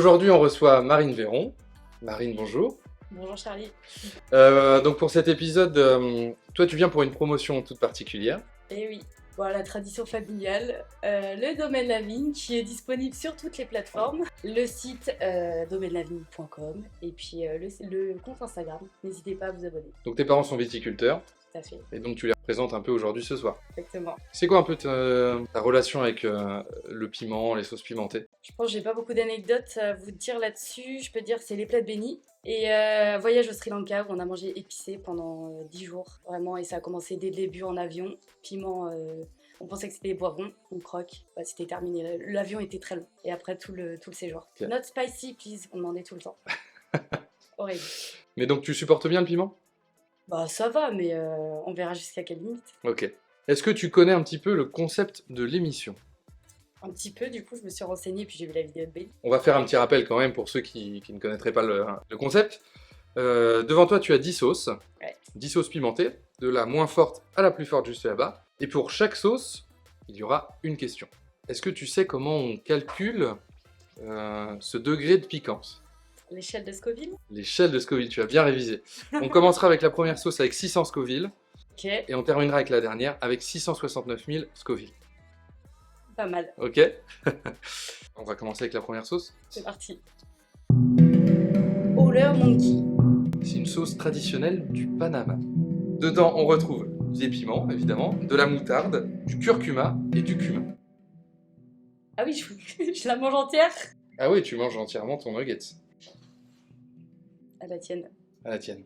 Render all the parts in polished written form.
Aujourd'hui, on reçoit Marine Véron. Marine, bonjour. Bonjour Charlie. Donc pour cet épisode, toi tu viens pour une promotion toute particulière. Eh oui, voilà la tradition familiale, le domaine La Vigne qui est disponible sur toutes les plateformes, le site domainelavigne.com et puis le compte Instagram. N'hésitez pas à vous abonner. Donc tes parents sont viticulteurs Tout à fait, et donc tu les représentes un peu aujourd'hui ce soir. exactement. C'est quoi un peu ta relation avec le piment, les sauces pimentées? Je pense que j'ai pas beaucoup d'anecdotes à vous dire là-dessus. Je peux dire que c'est les plats de béni. Et voyage au Sri Lanka où on a mangé épicé pendant 10 jours, vraiment, et ça a commencé dès le début en avion. Piment, on pensait que c'était des poivrons, on croque, bah, c'était terminé. L'avion était très long, et après tout le séjour. Okay. Not spicy, please, on demandait tout le temps. Horrible. Mais donc tu supportes bien le piment? Bah ça va, mais on verra jusqu'à quelle limite. Ok. Est-ce que tu connais un petit peu le concept de l'émission? Un petit peu, du coup, je me suis renseignée, puis j'ai vu la vidéo de Béni. On va faire un petit rappel quand même pour ceux qui ne connaîtraient pas le concept. Devant toi, tu as 10 sauces. Ouais. 10 sauces pimentées, de la moins forte à la plus forte juste là-bas. Et pour chaque sauce, il y aura une question. Est-ce que tu sais comment on calcule ce degré de piquance? L'échelle de Scoville. L'échelle de Scoville, tu as bien révisé. On commencera avec la première sauce avec 600 Scoville. Ok, Et on terminera avec la dernière avec 669 000 Scoville. pas mal. Ok. On va commencer avec la première sauce. C'est parti. Howler Monkey. C'est une sauce traditionnelle du Panama. Dedans, on retrouve des piments, évidemment, de la moutarde, du curcuma et du cumin. Ah oui, je la mange entière. Ah oui, tu manges entièrement ton nuggets. À la tienne. À la tienne.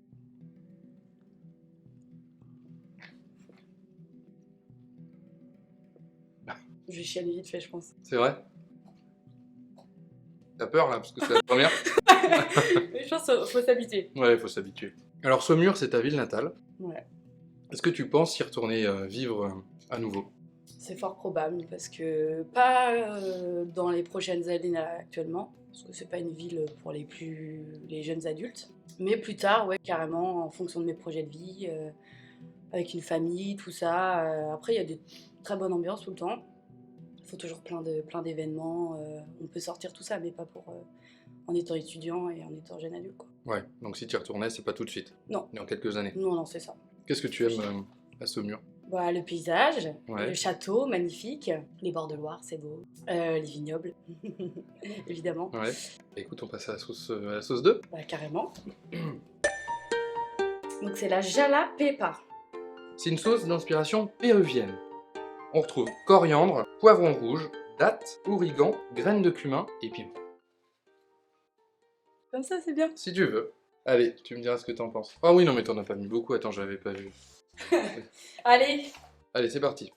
Je vais chialer vite fait, je pense. C'est vrai? T'as peur là, parce que c'est la première? Mais je pense qu'il faut s'habituer. Ouais, il faut s'habituer. Alors, Saumur, c'est ta ville natale. Ouais. Est-ce que tu penses y retourner vivre à nouveau? C'est fort probable, parce que pas dans les prochaines années là, actuellement, parce que c'est pas une ville pour les jeunes adultes, mais plus tard, ouais, carrément, en fonction de mes projets de vie, avec une famille, tout ça. Après, il y a des très bonnes ambiances tout le temps. Il faut toujours plein d'événements. On peut sortir tout ça, mais pas pour en étant étudiant et en étant jeune adulte, quoi. Ouais, donc si tu y retournais, c'est pas tout de suite. Non. Dans quelques années. Non, c'est ça. Qu'est-ce que tu aimes à Saumur? Bah, le paysage, Ouais. le château, magnifique, les bords de Loire, c'est beau, les vignobles, évidemment. Ouais. Écoute, on passe à la sauce 2. Bah, carrément. Donc c'est la Jala Pepa. C'est une sauce d'inspiration péruvienne. On retrouve coriandre, poivron rouge, dattes, origan, graines de cumin et piment. Comme ça, c'est bien. Si tu veux. Allez, tu me diras ce que t'en penses. Ah oui, non mais t'en as pas mis beaucoup, attends, j'avais pas vu. Allez. Allez, c'est parti.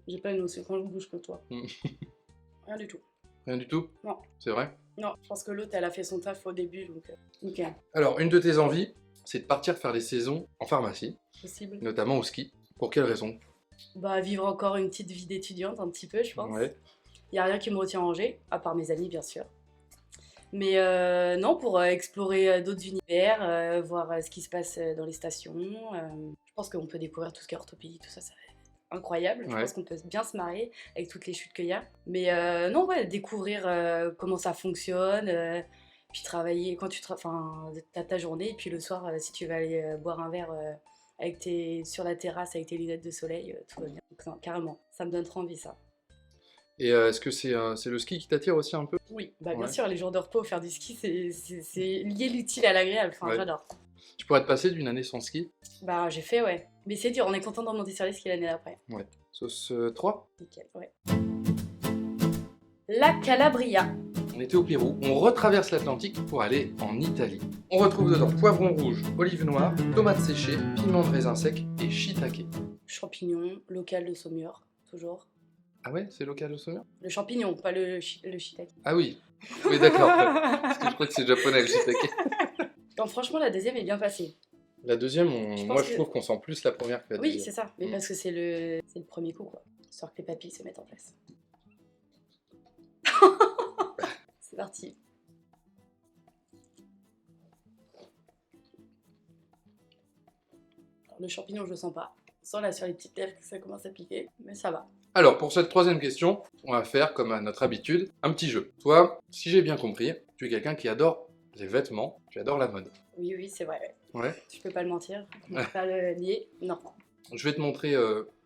J'ai pas une aussi grande bouche que toi. Rien du tout. Rien du tout? Non. C'est vrai? Non, je pense que l'autre, elle a fait son taf au début, donc nickel. Alors, une de tes envies, c'est de partir faire des saisons en pharmacie, Possible. notamment au ski. Pour quelle raison? Bah, vivre encore une petite vie d'étudiante, un petit peu, je pense. Ouais. Y a rien qui me retient à Angers, à part mes amis, bien sûr. Mais non, pour explorer d'autres univers, voir ce qui se passe dans les stations. Je pense qu'on peut découvrir tout ce qui est orthopédie, tout ça, ça va être incroyable. Je Ouais. pense qu'on peut bien se marrer avec toutes les chutes qu'il y a. Mais non, ouais, découvrir comment ça fonctionne, puis travailler quand t'as ta journée, et puis le soir, si tu vas aller boire un verre sur la terrasse avec tes lunettes de soleil, tout va bien. Donc, non, carrément, ça me donne trop envie, ça. Et est-ce que c'est le ski qui t'attire aussi un peu? Oui, bah bien Ouais. sûr, les jours de repos, faire du ski, c'est lier l'utile à l'agréable. Enfin, Ouais. j'adore. Tu pourrais te passer d'une année sans ski? Bah, j'ai fait, ouais. Mais c'est dur, on est content de remonter sur les skis l'année d'après. Ouais. Sauce 3. Nickel, ouais. La Calabria. On était au Pérou, on retraverse l'Atlantique pour aller en Italie. On retrouve dedans poivron rouge, olive noire, tomates séchées, piment de raisin sec et shiitake. Champignon, local de Saumur, toujours. Ah ouais, c'est local au Saumur? Le champignon, pas le shiitake. Ah oui, oui d'accord. Parce que je crois que c'est japonais le shiitake. Non, franchement, la deuxième est bien passée. La deuxième, je que- trouve qu'on sent plus la première que la Oui, deuxième. c'est ça. Mais parce que c'est le premier coup, quoi. Histoire que les papilles se mettent en place. C'est parti. Alors, le champignon, je le sens pas. Sans là sur les petites lèvres que ça commence à piquer, mais ça va. Alors, pour cette troisième question, on va faire, comme à notre habitude, un petit jeu. Toi, si j'ai bien compris, tu es quelqu'un qui adore les vêtements, tu adores la mode. Oui, oui, c'est vrai. Ouais. Je peux pas le mentir. Je peux pas le nier. Non. Je vais te montrer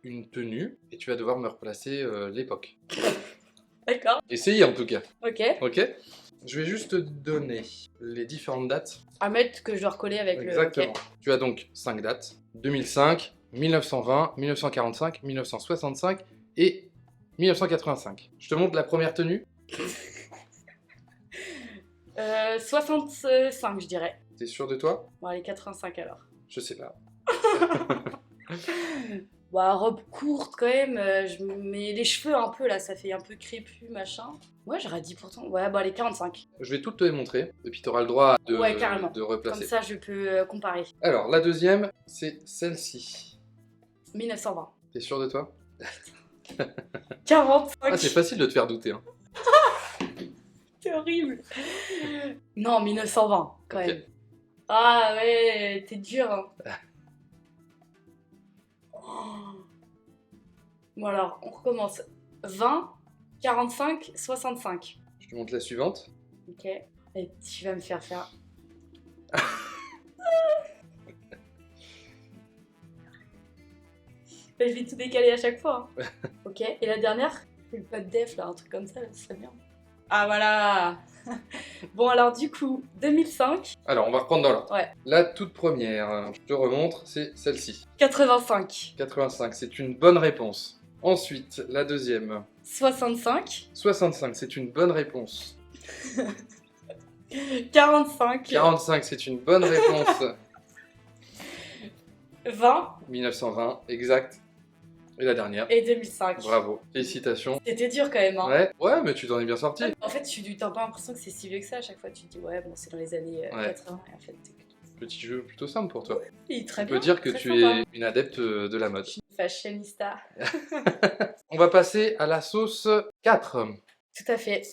une tenue et tu vas devoir me replacer l'époque. D'accord. Essayez en tout cas, Ok. ok? Je vais juste te donner les différentes dates. Un mètre que je dois recoller avec Exactement. le. Ok. Tu as donc 5 dates. 2005, 1920, 1945, 1965 et 1985. Je te montre la première tenue. 65, je dirais. T'es sûr de toi? Bon, allez, 85 alors. Je sais pas. Bah, robe courte quand même, je me mets les cheveux un peu là, ça fait un peu crépus, machin. Ouais, j'aurais dit pourtant. Ouais, bah, allez, 45. Je vais tout te les montrer et puis tu auras le droit Ouais, carrément. de Comme replacer. ça, je peux comparer. Alors, la deuxième, c'est celle-ci. 1920. T'es sûr de toi? 45. Ah, c'est facile de te faire douter. Hein. C'est horrible. Non, 1920, quand Ok. même. Ah ouais, t'es dur, hein. Oh. Bon alors, on recommence. 20, 45, 65. Je te montre la suivante. Ok. Et tu vas me faire faire... Bah, je vais tout décaler à chaque fois. Hein. Ok. Et la dernière? Le pas de def, là, un truc comme ça, là, ce serait bien. Ah voilà. Bon alors du coup, 2005, Alors, on va reprendre dans l'ordre. Ouais. La toute première, je te remontre, c'est celle-ci. 85, 85, c'est une bonne réponse. Ensuite, la deuxième. 65, 65, c'est une bonne réponse. 45, 45, c'est une bonne réponse. 20 1920, exact. Et la dernière. et 2005. Bravo, félicitations. C'était dur quand même. Hein. Ouais, mais tu t'en es bien sorti. En fait, t'as pas l'impression que c'est si vieux que ça. À chaque fois, tu te dis, ouais, bon, c'est dans les années 80. Et en fait, Petit jeu plutôt simple pour toi. il est très On bien. peut dire que très tu sympa. es une adepte de la mode. Je suis une fashionista. On va passer à la sauce 4. Tout à fait.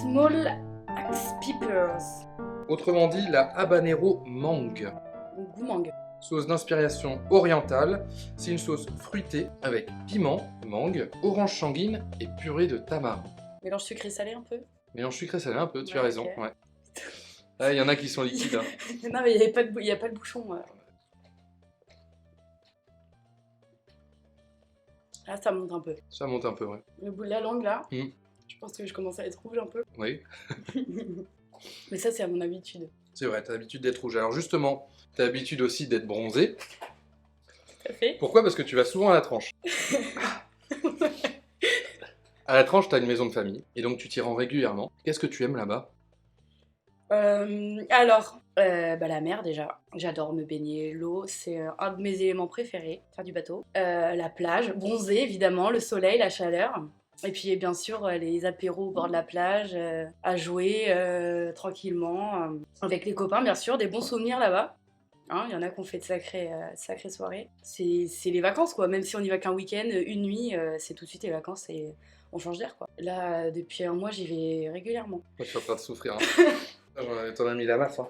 Small Axe Peppers. Autrement dit, la habanero mangue. Ou goumang. Sauce d'inspiration orientale, c'est une sauce fruitée avec piment, mangue, orange sanguine et purée de tamarin. Mélange sucré-salé un peu. Mélange sucré salé un peu, tu Ouais, as raison. ok. Ouais. Ah, il y en a qui sont liquides. Hein. Non, mais il n'y a pas le bouchon. Là, ça monte un peu. Ça monte un peu, ouais. Le bout de la langue, là, Mm. je pense que je commence à être rouge un peu. Oui, Mais ça, c'est à mon habitude. c'est vrai, t'as l'habitude d'être rouge. Alors justement, t'as l'habitude aussi d'être bronzé. Tout à fait. Pourquoi? Parce que tu vas souvent à la tranche. À la tranche, t'as une maison de famille, et donc tu t'y rends régulièrement. Qu'est-ce que tu aimes là-bas? Alors, la mer déjà. J'adore me baigner. L'eau, c'est un de mes éléments préférés. Faire du bateau. La plage, bronzer évidemment, le soleil, la chaleur. Et puis bien sûr les apéros au bord de la plage, à jouer tranquillement, avec les copains bien sûr, des bons souvenirs là-bas. Hein, il y en a qui ont fait de sacrées soirées. C'est les vacances quoi, même si on y va qu'un week-end, une nuit, c'est tout de suite les vacances et on change d'air quoi. Là, depuis un mois, j'y vais régulièrement. Moi, je suis en train de souffrir. Hein. T'en as mis la masse. Hein.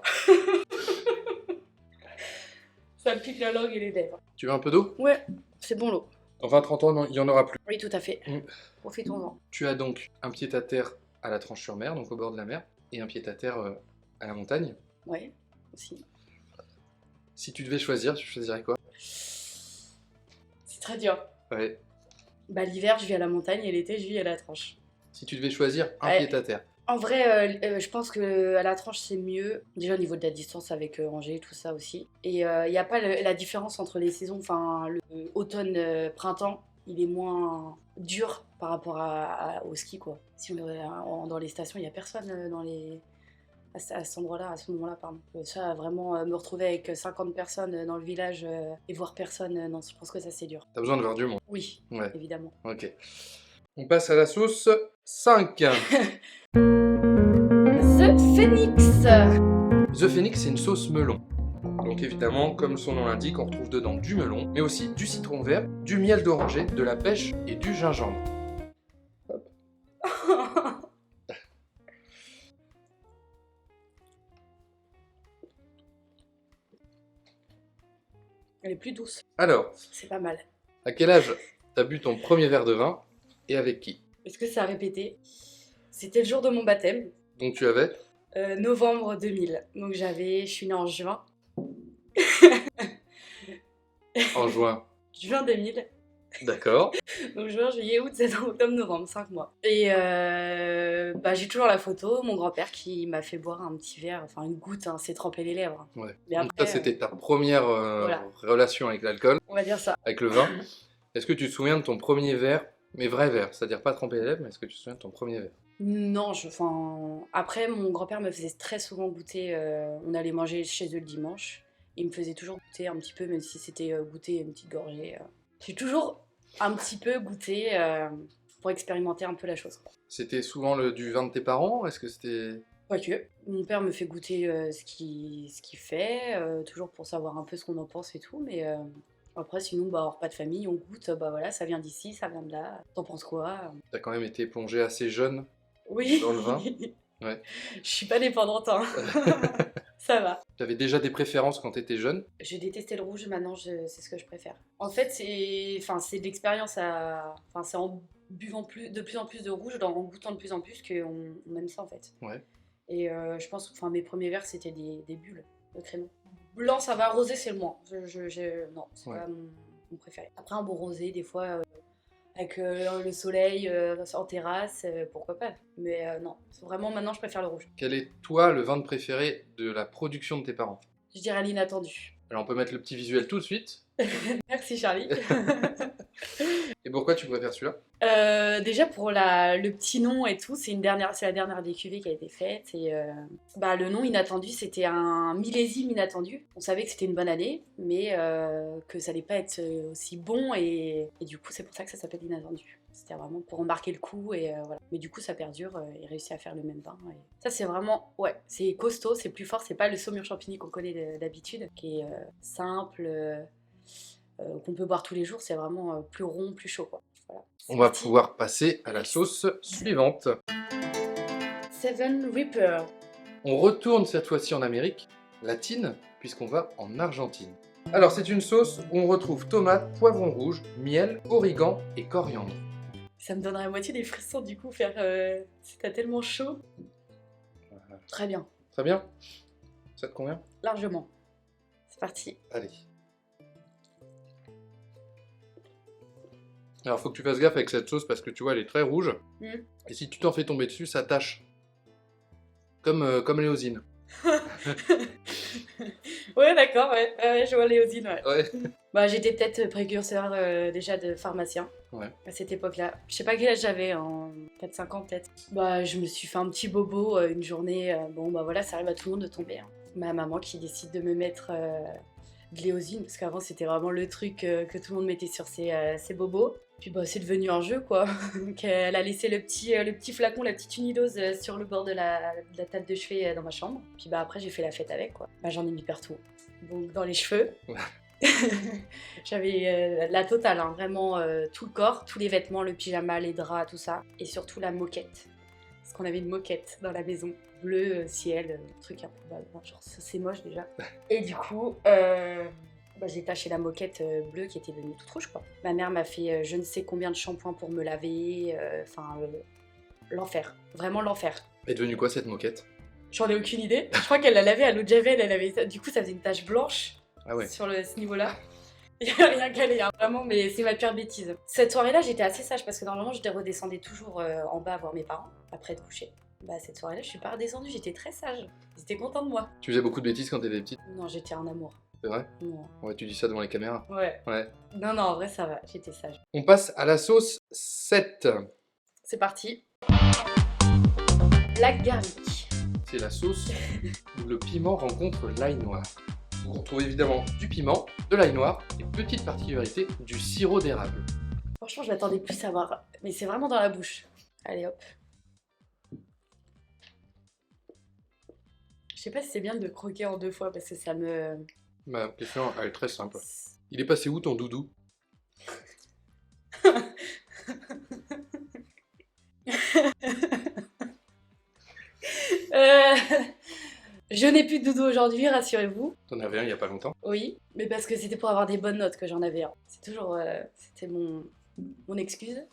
Ça me pique la langue et les lèvres. Tu veux un peu d'eau? Ouais, c'est bon l'eau. Dans 20-30 ans, non, il n'y en aura plus. Oui, tout à fait. Mm. Profitons-en. Tu as donc un pied-à-terre à la Tranche-sur-Mer, donc au bord de la mer, et un pied-à-terre à la montagne. Ouais, aussi. Si tu devais choisir, tu choisirais quoi? C'est très dur. Ouais. Bah l'hiver, je vis à la montagne et l'été, je vis à la tranche. Si tu devais choisir un Ouais. pied-à-terre. En vrai, je pense que à la tranche, c'est mieux. Déjà au niveau de la distance avec Angers, tout ça aussi. Et il n'y a pas la différence entre les saisons. Enfin, le automne, printemps, il est moins dur par rapport au ski, quoi. Si on est dans les stations, il n'y a personne à cet endroit-là, à ce moment-là, pardon. Ça, vraiment, me retrouver avec 50 personnes dans le village et voir personne, non, je pense que ça, c'est dur. T'as besoin de voir du monde. Oui, Ouais. évidemment. Ok. On passe à la sauce 5. The Phoenix. The Phoenix, c'est une sauce melon. Donc évidemment, comme son nom l'indique, on retrouve dedans du melon, mais aussi du citron vert, du miel d'oranger, de la pêche et du gingembre. Hop. Elle est plus douce. Alors, C'est pas mal. à quel âge T'as bu ton premier verre de vin, et avec qui? Est-ce que ça a répété? C'était le jour de mon baptême, Donc tu avais? novembre 2000. Donc je suis née en juin. En juin. Juin 2000. D'accord. Donc juin, juillet, août, septembre, octobre, novembre, 5 mois. Et j'ai toujours la photo, mon grand-père qui m'a fait boire un petit verre, enfin une goutte, hein, c'est trempé les lèvres. Ouais. Mais Donc après, ça, c'était ta première voilà. relation avec l'alcool, On va dire ça. avec le vin. Est-ce que tu te souviens de ton premier verre, mais vrai verre, c'est-à-dire pas trempé les lèvres, mais est-ce que tu te souviens de ton premier verre? Non, après, mon grand-père me faisait très souvent goûter, on allait manger chez eux le dimanche, il me faisait toujours goûter un petit peu, même si c'était goûter une petite gorgée. J'ai toujours un petit peu goûté pour expérimenter un peu la chose, quoi. C'était souvent du vin de tes parents? Est-ce que c'était... Pas que. Mon père me fait goûter ce qu'il fait, toujours pour savoir un peu ce qu'on en pense et tout, mais après, sinon, bah, hors pas de famille, on goûte, bah voilà, ça vient d'ici, ça vient de là, t'en penses quoi? T'as quand même été plongé assez jeune Oui. dans le vin? Ouais. Je suis pas dépendante, hein. Ça va. T'avais déjà des préférences quand t'étais jeune? Je détestais le rouge, maintenant c'est ce que je préfère. En fait, c'est de l'expérience c'est en buvant de plus en plus de rouge, en goûtant de plus en plus qu'on aime ça en fait. Ouais. Et je pense, mes premiers verres c'était des bulles de crémant. Blanc ça va, rosé c'est le moins. Non, c'est Ouais. pas mon préféré. Après un beau rosé, des fois avec le soleil en terrasse, pourquoi pas. Mais non, vraiment maintenant je préfère le rouge. Quel est, toi, le vin préféré de la production de tes parents? Je dirais l'inattendu. Alors on peut mettre le petit visuel tout de suite. Merci Charlie. Et pourquoi tu préfères celui-là? Déjà pour le petit nom et tout, c'est la dernière des cuvées qui a été faite. Et le nom inattendu, c'était un millésime inattendu. On savait que c'était une bonne année, mais que ça allait pas être aussi bon. Et du coup, c'est pour ça que ça s'appelle inattendu. C'était vraiment pour remarquer le coup et voilà. Mais du coup, ça perdure et réussit à faire le même vin. Et ça, c'est vraiment, ouais, c'est costaud, c'est plus fort. C'est pas le Saumur Champigny qu'on connaît d'habitude, qui est simple, qu'on peut boire tous les jours. C'est vraiment plus rond, plus chaud, quoi. Voilà. On va pouvoir passer à la sauce suivante. Seven Reaper. On retourne cette fois-ci en Amérique latine, puisqu'on va en Argentine. Alors c'est une sauce où on retrouve tomates, poivrons rouges, miel, origan et coriandre. Ça me donnerait à moitié des frissons du coup, c'était tellement chaud. Très bien, Très bien. Ça te convient? largement. C'est parti. Allez. Alors faut que tu fasses gaffe avec cette sauce parce que tu vois elle est très rouge. Et si tu t'en fais tomber dessus, ça tâche. Comme l'éosine. Ouais, d'accord, ouais, je vois Léodine, ouais. Ouais. Bah, j'étais peut-être précurseur déjà de pharmacien Ouais. à cette époque-là. Je sais pas quel âge j'avais, en 4-5 ans peut-être. Bah, je me suis fait un petit bobo une journée. Bon, bah voilà, ça arrive à tout le monde de tomber, hein. Ma maman qui décide de me mettre de l'éosine, parce qu'avant c'était vraiment le truc que tout le monde mettait sur ses bobos. Puis bah, c'est devenu un jeu quoi. Donc elle a laissé le petit flacon, la petite unidose sur le bord de la table de chevet dans ma chambre. Puis bah après j'ai fait la fête avec quoi. Bah j'en ai mis partout. Donc dans les cheveux. J'avais la totale, hein, vraiment tout le corps, tous les vêtements, le pyjama, les draps, tout ça. Et surtout la moquette. Parce qu'on avait une moquette dans la maison. Bleu, ciel, truc un peu genre c'est moche déjà. Et du coup, j'ai taché la moquette bleue qui était devenue toute rouge quoi. Ma mère m'a fait je ne sais combien de shampoings pour me laver, l'enfer, vraiment l'enfer. Est devenue quoi cette moquette? J'en ai aucune idée. Je crois qu'elle l'a lavée à l'eau de javel, du coup ça faisait une tache blanche Ah ouais. sur ce niveau-là. Il n'y a rien calé, hein, vraiment, mais c'est ma pire bêtise. Cette soirée-là, j'étais assez sage parce que normalement, je redescendais toujours en bas voir mes parents après être couchée. Bah, cette soirée-là, je suis pas redescendue, j'étais très sage. Ils étaient contents de moi. Tu faisais beaucoup de bêtises quand t'étais petite? Non, j'étais un amour. C'est vrai? Non. Ouais, tu dis ça devant les caméras. Ouais. Ouais. Non, en vrai, ça va, j'étais sage. On passe à la sauce 7. C'est parti. Black garlic. C'est la sauce où le piment rencontre l'ail noir. On retrouve évidemment du piment, de l'ail noir et petite particularité, du sirop d'érable. Franchement, je m'attendais plus à voir, mais c'est vraiment dans la bouche. Allez hop. Je sais pas si c'est bien de croquer en 2 fois parce que ça me... Ma question elle est très simple. Il est passé où ton doudou? Je n'ai plus de doudou aujourd'hui, rassurez-vous. T'en avais un il y a pas longtemps. Oui, mais parce que c'était pour avoir des bonnes notes que j'en avais un. C'est toujours... c'était Mon excuse.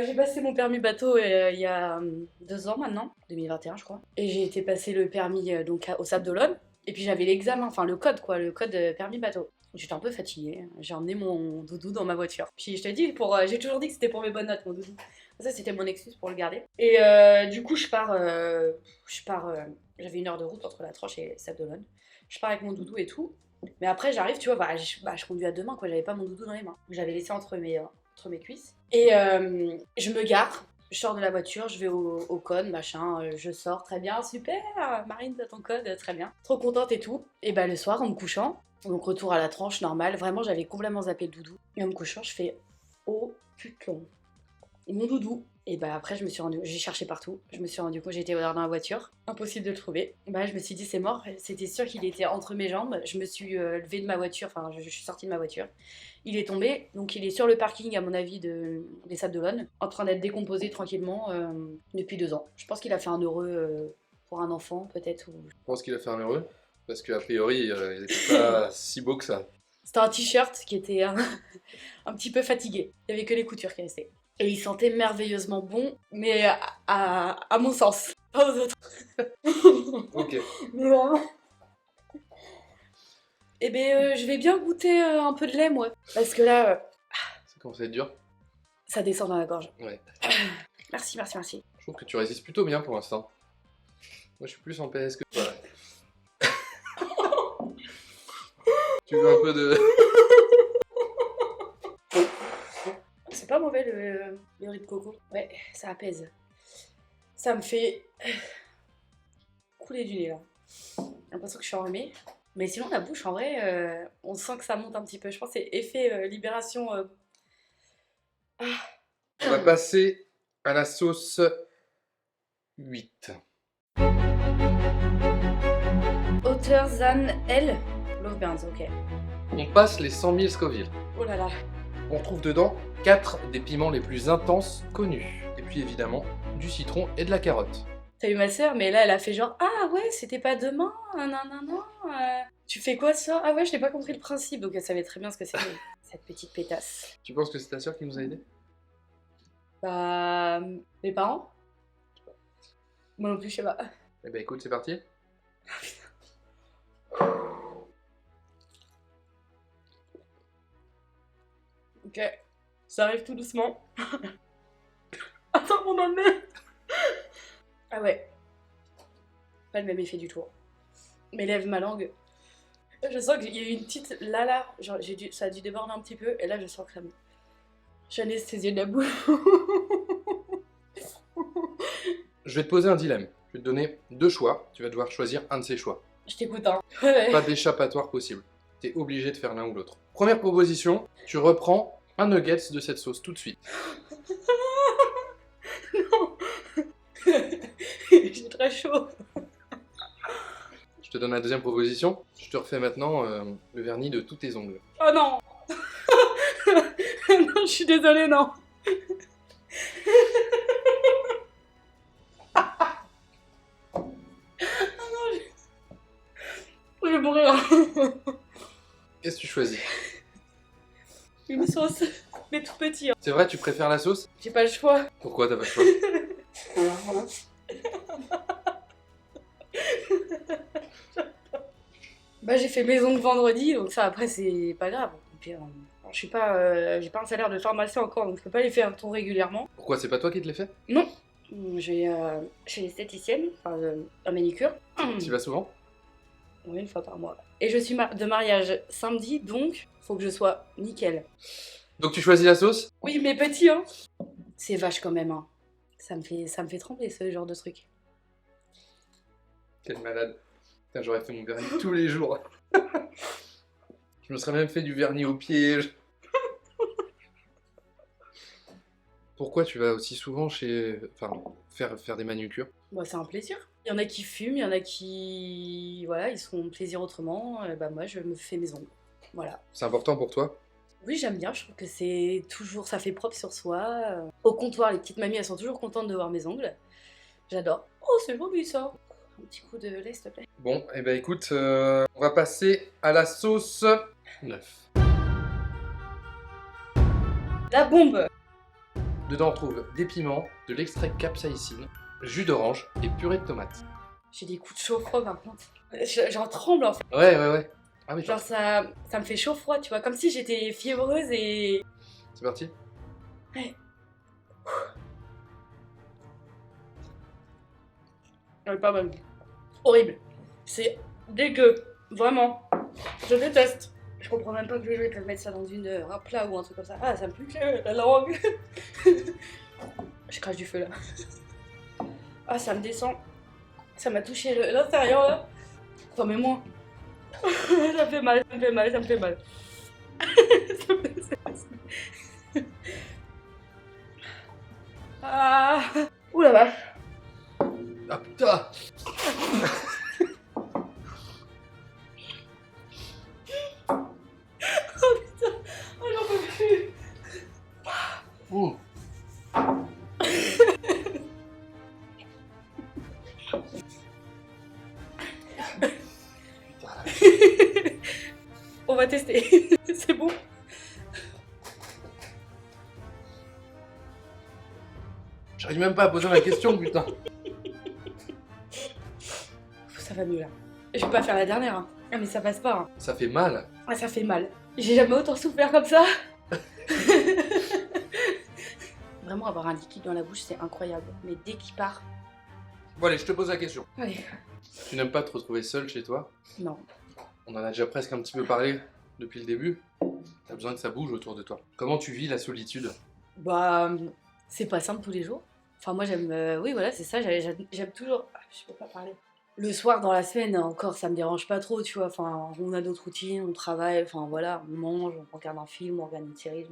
J'ai passé mon permis bateau il y a 2 ans maintenant, 2021 je crois. Et j'ai été passer le permis donc au Sable d'Olonne. Et puis j'avais l'examen, enfin le code quoi, le code permis bateau. J'étais un peu fatiguée, j'ai emmené mon doudou dans ma voiture. Puis je te dis, j'ai toujours dit que c'était pour mes bonnes notes mon doudou. Ça c'était mon excuse pour le garder. Et du coup je pars, j'avais 1 heure de route entre la Tranche et Sable d'Olonne. Je pars avec mon doudou et tout. Mais après j'arrive, tu vois, je conduis à 2 mains quoi, j'avais pas mon doudou dans les mains. J'avais laissé entre mes cuisses. Et je me gare, je sors de la voiture, je vais au code, machin, je sors, très bien, super, Marine, t'as ton code, très bien. Trop contente et tout. Et bah le soir, en me couchant, donc retour à la Tranche, normal, vraiment j'avais complètement zappé le doudou. Et en me couchant, je fais « Oh putain !» Mon doudou. Et bah après, j'ai cherché partout, je me suis rendu compte, j'étais dans la voiture, impossible de le trouver. Bah je me suis dit c'est mort, c'était sûr qu'il était entre mes jambes, je me suis levée de ma voiture, enfin je suis sortie de ma voiture. Il est tombé, donc il est sur le parking à mon avis des Sables d'Olonne, en train d'être décomposé tranquillement depuis 2 ans. Je pense qu'il a fait un heureux pour un enfant peut-être. Je pense qu'il a fait un heureux, parce qu'a priori, il n'était pas si beau que ça. C'était un t-shirt qui était un petit peu fatigué, il n'y avait que les coutures qui restaient. Et il sentait merveilleusement bon, mais à mon sens, pas aux autres. Ok. Mais vraiment. Eh ben, je vais bien goûter un peu de lait, moi. Parce que là, Ça commence à être dur. ça descend dans la gorge. Ouais. Merci, merci, merci. Je trouve que tu résistes plutôt bien pour l'instant. Moi, je suis plus en PS que toi. Tu veux un peu de... C'est pas mauvais le riz de coco. Ouais, ça apaise. Ça me fait couler du nez là. J'ai l'impression que je suis enrhumée. Mais sinon, la bouche, en vrai, on sent que ça monte un petit peu. Je pense que c'est effet libération. On va passer à la sauce 8. Hotter than L. Love Burns, ok. On passe les 100 000 Scoville. Oh là là. On trouve dedans 4 des piments les plus intenses connus. Et puis évidemment, du citron et de la carotte. T'as eu ma sœur, mais là, elle a fait genre ah ouais, c'était pas demain, non. Tu fais quoi ça? Ah ouais, je n'ai pas compris le principe, donc elle savait très bien ce que c'était, cette petite pétasse. Tu penses que c'est ta sœur qui nous a aidés? Bah. Mes parents? Moi non plus, je sais pas. Eh ben écoute, c'est parti. Ok, ça arrive tout doucement. Attends, mon dans le nez. Ah ouais. Pas le même effet du tout. Mes lèvres, ma langue. Je sens qu'il y a eu une petite là, genre ça a dû déborder un petit peu, et là je sens que ça me... Je suis anesthésiée de la bouche. Je vais te poser un dilemme. Je vais te donner 2 choix. Tu vas devoir choisir un de ces choix. Je t'écoute, hein. Ouais. Pas d'échappatoire possible. T'es obligé de faire l'un ou l'autre. Première proposition, tu reprends un nuggets de cette sauce tout de suite. Non. J'ai très chaud. Je te donne la deuxième proposition. Je te refais maintenant le vernis de tous tes ongles. Oh non. Non, je suis désolée, non. Je vais mourir. Qu'est-ce que tu choisis? Une sauce, mais tout petit. Hein. C'est vrai, tu préfères la sauce? J'ai pas le choix. Pourquoi t'as pas le choix? Bah j'ai fait mes ongles vendredi, donc ça après c'est pas grave. Et puis, je suis pas, j'ai pas un salaire de pharmacien encore, donc je peux pas les faire tout régulièrement. Pourquoi c'est pas toi qui te l'ai fait? Non. Je vais chez l'esthéticienne, enfin un manicure. Tu vas souvent? Oui, 1 fois par mois. Et je suis de mariage samedi, donc faut que je sois nickel. Donc tu choisis la sauce? Oui, mais petit, hein. C'est vache quand même, hein. Ça me fait trembler ce genre de truc. Quel malade. Putain, j'aurais fait mon vernis tous les jours. Je me serais même fait du vernis aux pieds. Pourquoi tu vas aussi souvent chez... Enfin, faire des manucures? Bah, c'est un plaisir. Il y en a qui fument, il y en a qui... Voilà, ils se font plaisir autrement. Bah moi, je me fais mes ongles. Voilà. C'est important pour toi? Oui, j'aime bien. Je trouve que c'est toujours... Ça fait propre sur soi. Au comptoir, les petites mamies, elles sont toujours contentes de voir mes ongles. J'adore. Oh, c'est joli, ça. Un petit coup de lait, s'il te plaît. Bon, et ben écoute, on va passer à la sauce 9. La bombe. Dedans, on trouve des piments, de l'extrait de capsaïcine, jus d'orange et purée de tomates. J'ai des coups de chaud-froid par contre. J'en tremble en fait. Ouais. Ah oui, Genre ça me fait chaud-froid, tu vois, comme si j'étais fiévreuse et... c'est parti. Ouais. Ouais, pas bonne. Horrible. C'est dégueu. Vraiment. Je déteste. Je comprends même pas que les gens peuvent mettre ça dans un plat ou un truc comme ça. Ah, ça me pue la langue. Je crache du feu là. Ah, ça me descend. Ça m'a touché l'intérieur là. Attends, mais moi. Ça me fait mal, ça me fait mal, ça me fait mal. Ah. Ouh la vache. Ah putain. Oh putain. Oh j'en peux plus. Ouh. On va tester. C'est bon. J'arrive même pas à poser ma question, putain. Ça va mieux là. Je vais pas faire la dernière. Hein. Ah mais ça passe pas. Hein. Ça fait mal. Ah ça fait mal. J'ai jamais autant souffert comme ça. Vraiment avoir un liquide dans la bouche c'est incroyable. Mais dès qu'il part... Bon allez, je te pose la question. Allez. Tu n'aimes pas te retrouver seul chez toi? Non. On en a déjà presque un petit peu parlé depuis le début. T'as besoin que ça bouge autour de toi. Comment tu vis la solitude? Bah... C'est pas simple tous les jours. Enfin moi j'aime... oui voilà c'est ça, j'aime toujours... Ah, je peux pas parler. Le soir dans la semaine encore ça me dérange pas trop tu vois. Enfin on a d'autres routines, on travaille, enfin voilà, on mange, on regarde un film, on regarde une série.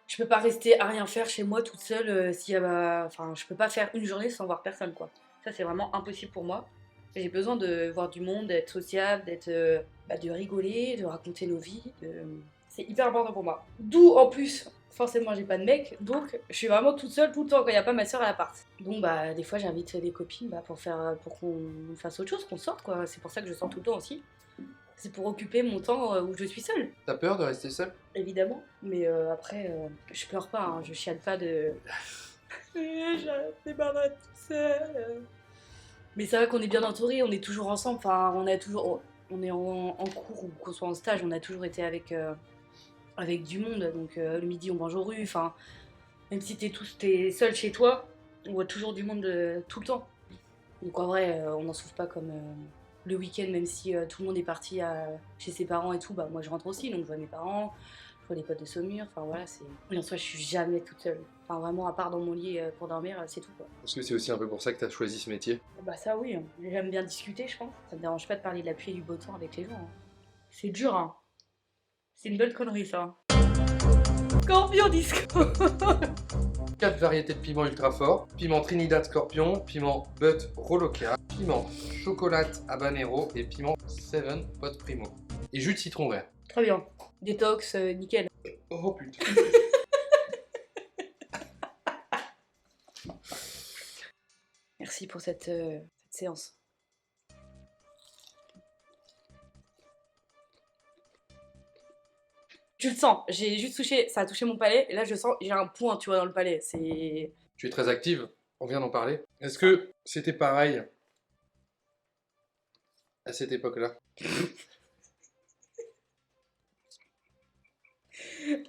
Je peux pas rester à rien faire chez moi toute seule s'il y a... Enfin je peux pas faire une journée sans voir personne quoi. Ça c'est vraiment impossible pour moi. J'ai besoin de voir du monde, d'être sociable, de rigoler, de raconter nos vies. C'est hyper important pour moi. D'où en plus, forcément j'ai pas de mec, donc je suis vraiment toute seule tout le temps quand il n'y a pas ma soeur à l'appart. Donc bah des fois j'invite des copines pour qu'on fasse autre chose, qu'on sorte quoi. C'est pour ça que je sors tout le temps aussi. C'est pour occuper mon temps où je suis seule, T'as peur de rester seule? évidemment. Mais après, je pleure pas, hein, je chiale pas de... J'ai marre d'être toute seule. Mais c'est vrai qu'on est bien entourés, on est toujours ensemble, enfin on est en cours ou qu'on soit en stage, on a toujours été avec du monde, donc le midi on mange aux rues, enfin même si t'es seul chez toi, on voit toujours du monde tout le temps. Donc en vrai on n'en souffre pas comme le week-end, même si tout le monde est parti chez ses parents et tout, bah moi je rentre aussi, donc je vois mes parents, je vois des potes de Saumur, enfin voilà, c'est... Et en soi je suis jamais toute seule, enfin vraiment à part dans mon lit pour dormir, c'est tout quoi. Parce que c'est aussi un peu pour ça que t'as choisi ce métier. Bah ça oui, hein. J'aime bien discuter je pense. Ça me dérange pas de parler de la pluie et du beau temps avec les gens. Hein. C'est dur hein. C'est une bonne connerie ça. Scorpion disco. 4 variétés de piments ultra forts. Piment Trinidad Scorpion, piment Butt Rolokia, piment Chocolate Habanero et piment Seven Pot Primo. Et jus de citron vert. Très bien. Détox, nickel. Oh putain. Merci pour cette séance. Tu le sens, j'ai juste touché, ça a touché mon palais, et là je sens, j'ai un point, tu vois, dans le palais. C'est... Tu es très active, on vient d'en parler. Est-ce que c'était pareil à cette époque-là?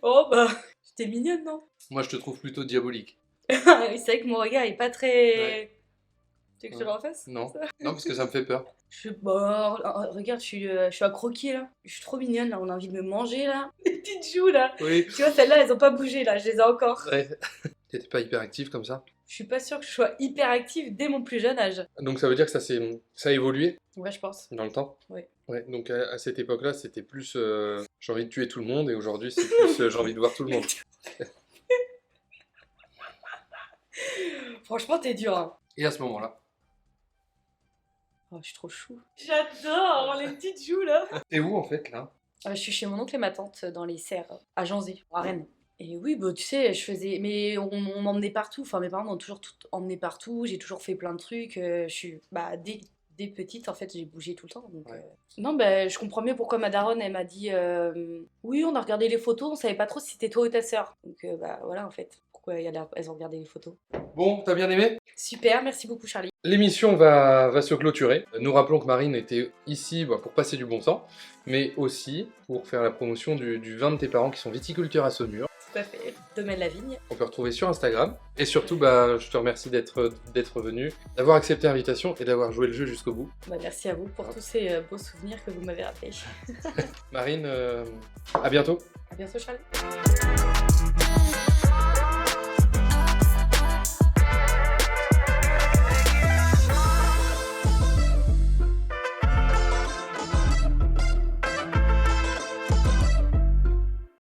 Oh bah, j'étais mignonne, non? Moi je te trouve plutôt diabolique. C'est vrai que mon regard est pas très... Ouais. Tu veux que je le refasse? Non, non parce que ça me fait peur. Regarde, je suis à croquer là. Je suis trop mignonne là, on a envie de me manger là. Les petites joues là. Oui. Tu vois, celles-là, elles ont pas bougé là, je les ai encore. Ouais. T'étais pas hyper active comme ça? Je suis pas sûre que je sois hyper active dès mon plus jeune âge. Donc ça veut dire que ça a évolué Ouais, je pense. dans le temps? Oui. Ouais, donc à cette époque-là, c'était plus j'ai envie de tuer tout le monde, et aujourd'hui, c'est plus j'ai envie de voir tout le monde. Franchement, t'es dur. Hein. Et à ce moment-là, Oh, je suis trop chou. J'adore les petites joues là. t'es où en fait là? Je suis chez mon oncle et ma tante dans les Serres, à Janzé, à Rennes. Et oui, bah, tu sais, je faisais... Mais on m'emmenait partout, enfin mes parents m'ont toujours tout emmené partout, j'ai toujours fait plein de trucs. Je suis... Bah, dès dès petite, en fait, j'ai bougé tout le temps. Donc, Ouais. Non, bah, je comprends mieux pourquoi ma daronne, elle m'a dit oui, on a regardé les photos, on savait pas trop si c'était toi ou ta sœur. Donc, bah voilà, en fait, pourquoi elles ont regardé les photos. Bon, t'as bien aimé? Super, merci beaucoup, Charlie. L'émission va se clôturer. Nous rappelons que Marine était ici pour passer du bon temps, mais aussi pour faire la promotion du vin de tes parents qui sont viticulteurs à Saumur. Tout à fait. Domaine la vigne. On peut retrouver sur Instagram. Et surtout, je te remercie d'être venu, d'avoir accepté l'invitation et d'avoir joué le jeu jusqu'au bout. Bah, merci à vous pour tous ces beaux souvenirs que vous m'avez rappelés. Marine, à bientôt. À bientôt, Charlie.